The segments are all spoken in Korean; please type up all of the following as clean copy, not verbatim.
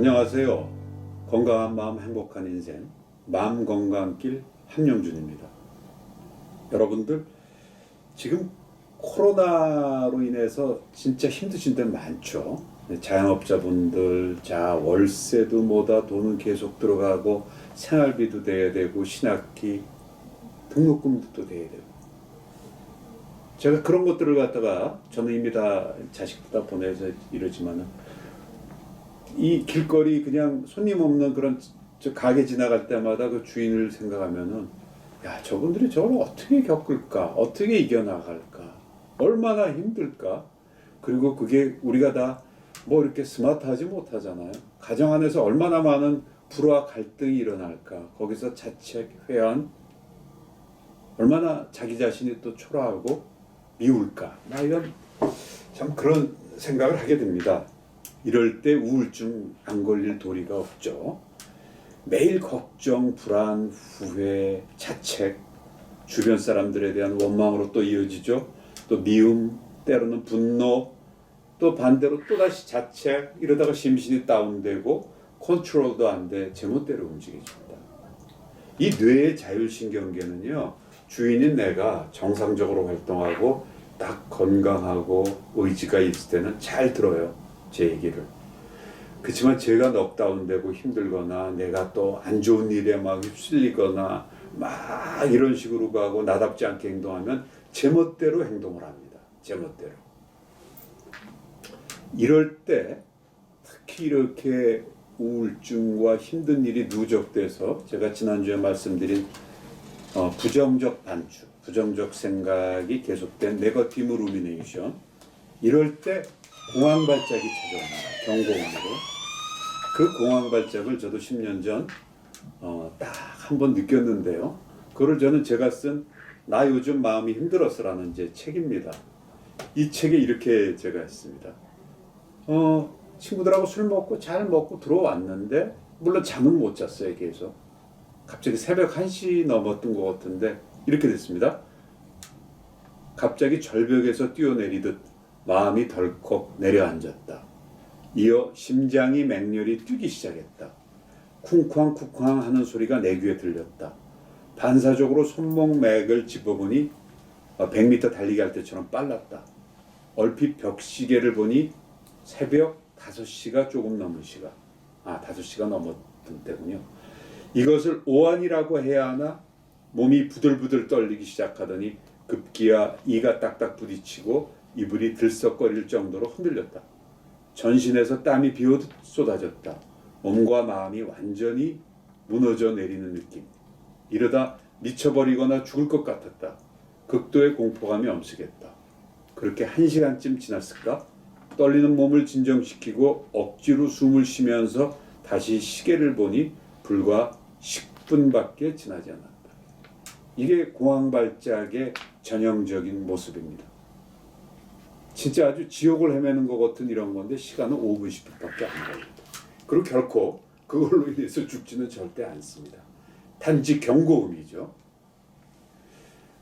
안녕하세요. 건강한 마음 행복한 인생 마음건강길 함영준입니다. 여러분들 지금 코로나로 인해서 진짜 힘드신 데 많죠. 자영업자분들, 월세도 뭐다 돈은 계속 들어가고 생활비도 내야 되고 신학기 등록금도 또 내야 되고, 제가 그런 것들을 갖다가 저는 이미 다 자식들 다 보내서 이러지만은 이 길거리 그냥 손님 없는 그런 저 가게 지나갈 때마다 그 주인을 생각하면은, 야, 저분들이 저걸 어떻게 겪을까, 어떻게 이겨나갈까, 얼마나 힘들까. 그리고 그게 우리가 다 뭐 이렇게 스마트하지 못하잖아요. 가정 안에서 얼마나 많은 불화 갈등이 일어날까. 거기서 자책, 회한, 얼마나 자기 자신이 또 초라하고 미울까. 나 이런 참 그런 생각을 하게 됩니다. 이럴 때 우울증 안 걸릴 도리가 없죠. 매일 걱정, 불안, 후회, 자책, 주변 사람들에 대한 원망으로 또 이어지죠. 또 미움, 때로는 분노, 또 반대로 또다시 자책, 이러다가 심신이 다운되고 컨트롤도 안 돼 제멋대로 움직여집니다. 이 뇌의 자율신경계는요, 주인인 내가 정상적으로 활동하고 딱 건강하고 의지가 있을 때는 잘 들어요, 제 얘기를. 그렇지만 제가 넉다운되고 힘들거나 내가 또 안 좋은 일에 막 휩쓸리거나 막 이런 식으로 가고 나답지 않게 행동하면 제멋대로 행동을 합니다. 제멋대로. 이럴 때 특히 이렇게 우울증과 힘든 일이 누적돼서 제가 지난주에 말씀드린 부정적 반추, 부정적 생각이 계속된 네거티브 루미네이션, 이럴 때 공황 발작이 찾아옵니다. 경고음으로. 그 공황 발작을 저도 10년 전 딱 한 번 느꼈는데요. 그걸 저는 제가 쓴 나 요즘 마음이 힘들어서라는 제 책입니다. 이 책에 이렇게 제가 했습니다. 친구들하고 술 먹고 잘 먹고 들어왔는데, 물론 잠은 못 잤어요. 계속 갑자기 새벽 1시 넘었던 것 같은데 이렇게 됐습니다. 갑자기 절벽에서 뛰어내리듯 마음이 덜컥 내려앉았다. 이어 심장이 맹렬히 뛰기 시작했다. 쿵쾅쿵쾅 하는 소리가 내 귀에 들렸다. 반사적으로 손목맥을 짚어보니 100m 달리기 할 때처럼 빨랐다. 얼핏 벽시계를 보니 새벽 5시가 조금 넘은 시각. 5시가 넘었던 때군요. 이것을 오한이라고 해야 하나? 몸이 부들부들 떨리기 시작하더니 급기야 이가 딱딱 부딪히고 이불이 들썩거릴 정도로 흔들렸다. 전신에서 땀이 비오듯 쏟아졌다. 몸과 마음이 완전히 무너져 내리는 느낌. 이러다 미쳐버리거나 죽을 것 같았다. 극도의 공포감이 엄습했다. 그렇게 1시간쯤 지났을까? 떨리는 몸을 진정시키고 억지로 숨을 쉬면서 다시 시계를 보니 불과 10분밖에 지나지 않았다. 이게 공황발작의 전형적인 모습입니다. 진짜 아주 지옥을 헤매는 것 같은 이런 건데 시간은 5분, 10분밖에 안 걸립니다. 그리고 결코 그걸로 인해서 죽지는 절대 않습니다. 단지 경고음이죠.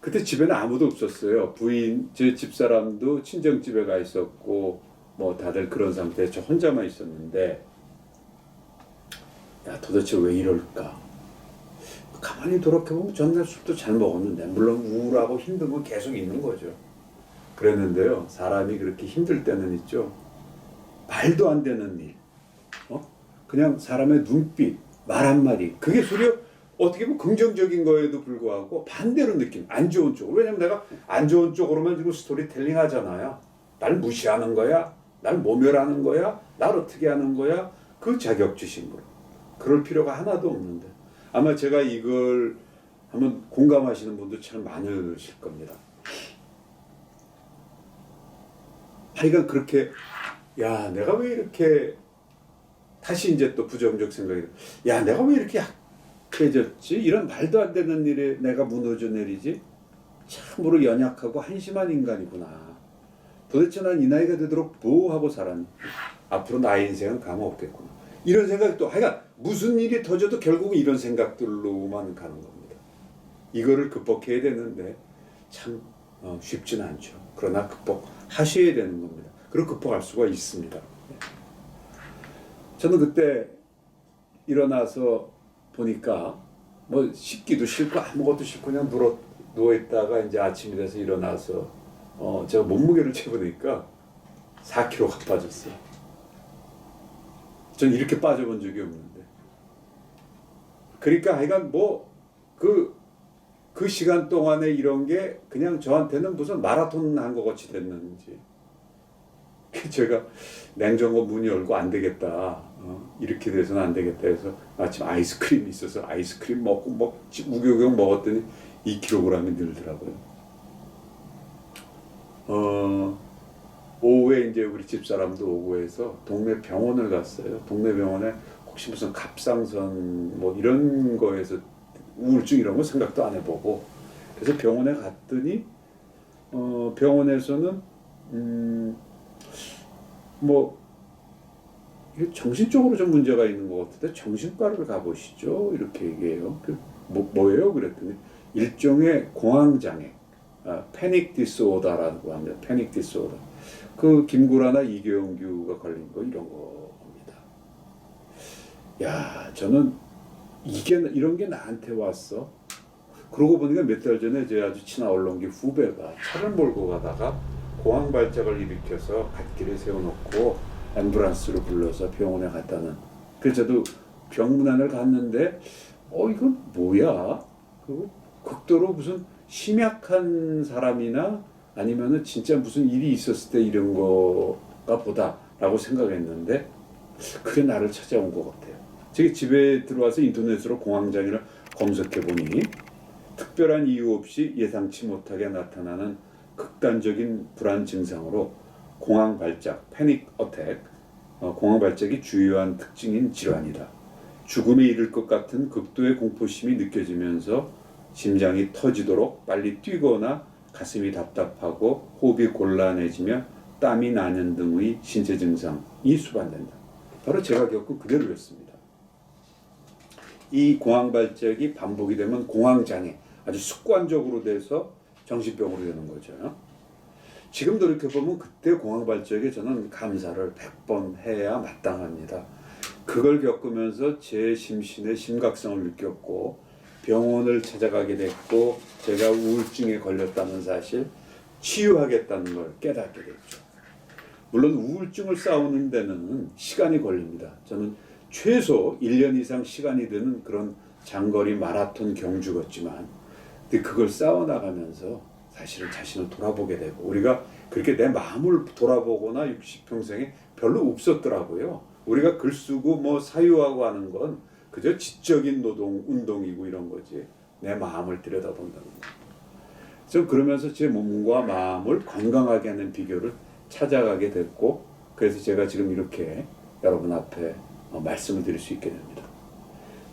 그때 집에는 아무도 없었어요. 부인, 제 집사람도 친정집에 가 있었고 뭐 다들 그런 상태에 저 혼자만 있었는데, 야, 도대체 왜 이럴까? 가만히 돌아보면 전날 술도 잘 먹었는데, 물론 우울하고 힘든 건 계속 있는 거죠. 그랬는데요, 사람이 그렇게 힘들 때는 있죠, 말도 안 되는 일, 그냥 사람의 눈빛, 말 한마디, 그게 소리가 어떻게 보면 긍정적인 거에도 불구하고 반대로 느낌, 안 좋은 쪽으로. 왜냐면 내가 안 좋은 쪽으로만 지금 스토리텔링 하잖아요. 날 무시하는 거야, 날 모멸하는 거야, 날 어떻게 하는 거야, 그 자격지심으로. 그럴 필요가 하나도 없는데, 아마 제가 이걸 한번 공감하시는 분도 참 많으실 겁니다. 하여간 그렇게, 야, 내가 왜 이렇게, 다시 이제 또 부정적 생각이, 야, 내가 왜 이렇게 약해졌지? 이런 말도 안 되는 일에 내가 무너져 내리지? 참으로 연약하고 한심한 인간이구나. 도대체 난 이 나이가 되도록 뭐 하고 살았니? 앞으로 나의 인생은 가망 없겠구나. 이런 생각이 또, 하여간 무슨 일이 터져도 결국은 이런 생각들로만 가는 겁니다. 이거를 극복해야 되는데 참 쉽지는 않죠. 그러나 극복하셔야 되는 겁니다. 그리고 극복할 수가 있습니다. 저는 그때 일어나서 보니까 뭐 씻기도 싫고 아무것도 싫고 그냥 누워 있다가 이제 아침이 돼서 일어나서 제가 몸무게를 재보니까 4kg가 빠졌어요. 전 이렇게 빠져본 적이 없는데. 그러니까 하여간 뭐 그 시간 동안에 이런 게 그냥 저한테는 무슨 마라톤 한 것 같이 됐는지. 제가 냉장고 문 열고 안 되겠다. 이렇게 돼서는 안 되겠다 해서 아침 아이스크림이 있어서 아이스크림 먹고 우겨우겨 먹었더니 2kg이 늘더라고요. 오후에 이제 우리 집사람도 오고 해서 동네 병원을 갔어요. 동네 병원에 혹시 무슨 갑상선 뭐 이런 거에서 우울증 이런 거 생각도 안 해보고 그래서 병원에 갔더니 병원에서는 뭐 정신적으로 좀 문제가 있는 것 같은데 정신과를 가보시죠 이렇게 얘기해요. 뭐예요? 그랬더니 일종의 공황장애, 패닉 디스오더라고 합니다. 패닉 디스오더. 그 김구라나 이경규가 걸린 거 이런 겁니다. 야, 저는 이런 게 나한테 왔어. 그러고 보니까 몇 달 전에 제 아주 친한 언론기 후배가 차를 몰고 가다가 공황 발작을 일으켜서 갓길에 세워놓고 앰뷸런스로 불러서 병원에 갔다는. 그래서 저도 병문안을 갔는데 이건 뭐야? 극도로 무슨 심약한 사람이나 아니면은 진짜 무슨 일이 있었을 때 이런 거가 보다라고 생각했는데 그게 나를 찾아온 것 같아요. 제가 집에 들어와서 인터넷으로 공황장애를 검색해 보니 특별한 이유 없이 예상치 못하게 나타나는 극단적인 불안 증상으로 공황 발작, 패닉 어택, 공황 발작이 주요한 특징인 질환이다. 죽음에 이를 것 같은 극도의 공포심이 느껴지면서 심장이 터지도록 빨리 뛰거나 가슴이 답답하고 호흡이 곤란해지며 땀이 나는 등의 신체 증상이 수반된다. 바로 제가 겪은 그대로였습니다. 이 공황 발작이 반복이 되면 공황장애, 아주 습관적으로 돼서 정신병으로 되는 거죠. 지금 돌이켜보면 그때 공황 발작에 저는 감사를 100번 해야 마땅합니다. 그걸 겪으면서 제 심신의 심각성을 느꼈고 병원을 찾아가게 됐고 제가 우울증에 걸렸다는 사실, 치유하겠다는 걸 깨닫게 됐죠. 물론 우울증을 싸우는 데는 시간이 걸립니다. 저는 최소 1년 이상 시간이 드는 그런 장거리 마라톤 경주였지만 근데 그걸 싸워나가면서 사실은 자신을 돌아보게 되고 우리가 그렇게 내 마음을 돌아보거나 60평생에 별로 없었더라고요. 우리가 글 쓰고 뭐 사유하고 하는 건 그저 지적인 노동, 운동이고 이런 거지 내 마음을 들여다본다는 거. 저 그러면서 제 몸과 마음을 건강하게 하는 비결을 찾아가게 됐고 그래서 제가 지금 이렇게 여러분 앞에 말씀을 드릴 수 있게 됩니다.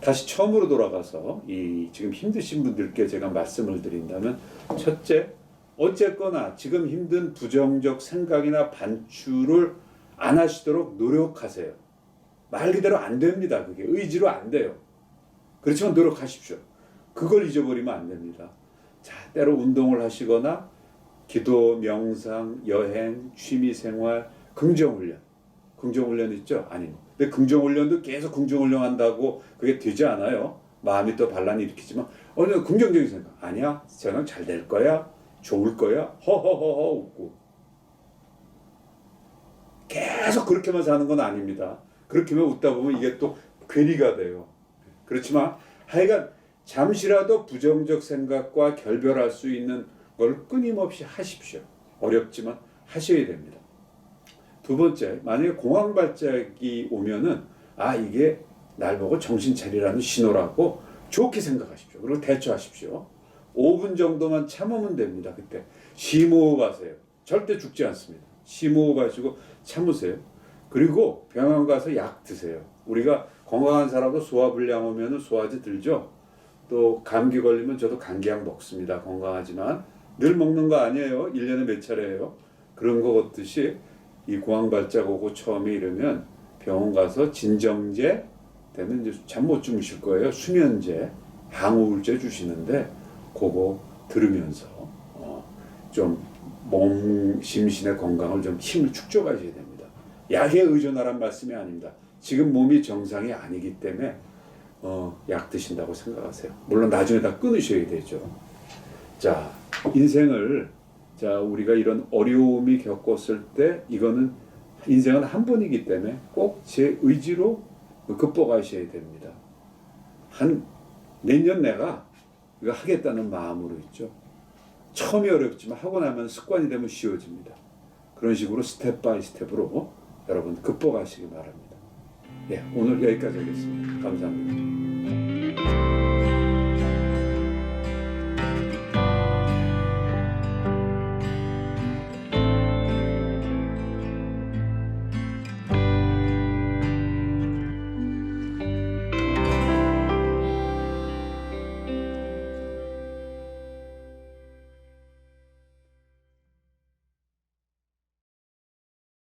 다시 처음으로 돌아가서 이 지금 힘드신 분들께 제가 말씀을 드린다면 첫째, 어쨌거나 지금 힘든 부정적 생각이나 반추를 안 하시도록 노력하세요. 말 그대로 안 됩니다. 그게 의지로 안 돼요. 그렇지만 노력하십시오. 그걸 잊어버리면 안 됩니다. 자, 때로 운동을 하시거나 기도, 명상, 여행, 취미생활, 긍정훈련. 긍정훈련 있죠? 아니요. 근데 긍정훈련도 계속 긍정훈련 한다고 그게 되지 않아요. 마음이 또 반란이 일으키지만 긍정적인 생각. 아니야. 저는 잘 될 거야. 좋을 거야. 허허허허 웃고. 계속 그렇게만 사는 건 아닙니다. 그렇게만 웃다 보면 이게 또 괴리가 돼요. 그렇지만 하여간 잠시라도 부정적 생각과 결별할 수 있는 걸 끊임없이 하십시오. 어렵지만 하셔야 됩니다. 두 번째, 만약에 공황 발작이 오면은 이게 날 보고 정신 차리라는 신호라고 좋게 생각하십시오. 그리고 대처하십시오. 5분 정도만 참으면 됩니다. 그때 심호흡하세요. 절대 죽지 않습니다. 심호흡하시고 참으세요. 그리고 병원 가서 약 드세요. 우리가 건강한 사람도 소화불량 오면은 소화제 들죠. 또 감기 걸리면 저도 감기약 먹습니다. 건강하지만 늘 먹는 거 아니에요. 1년에 몇 차례예요. 그런 거 같듯이 이 공황 발작 오고 처음에 이러면 병원 가서 진정제 되면 이제 잠 못 주무실 거예요. 수면제, 항우울제 주시는데 그거 들으면서 좀 몸, 심신의 건강을 좀 힘을 축적하셔야 됩니다. 약에 의존하란 말씀이 아닙니다. 지금 몸이 정상이 아니기 때문에 약 드신다고 생각하세요. 물론 나중에 다 끊으셔야 되죠. 자, 인생을 우리가 이런 어려움이 겪었을 때 이거는 인생은 한 번이기 때문에 꼭 제 의지로 극복하셔야 됩니다. 한 내년 내가 이거 하겠다는 마음으로 있죠. 처음이 어렵지만 하고 나면 습관이 되면 쉬워집니다. 그런 식으로 스텝 바이 스텝으로 여러분 극복하시기 바랍니다. 예, 오늘 여기까지 하겠습니다. 감사합니다.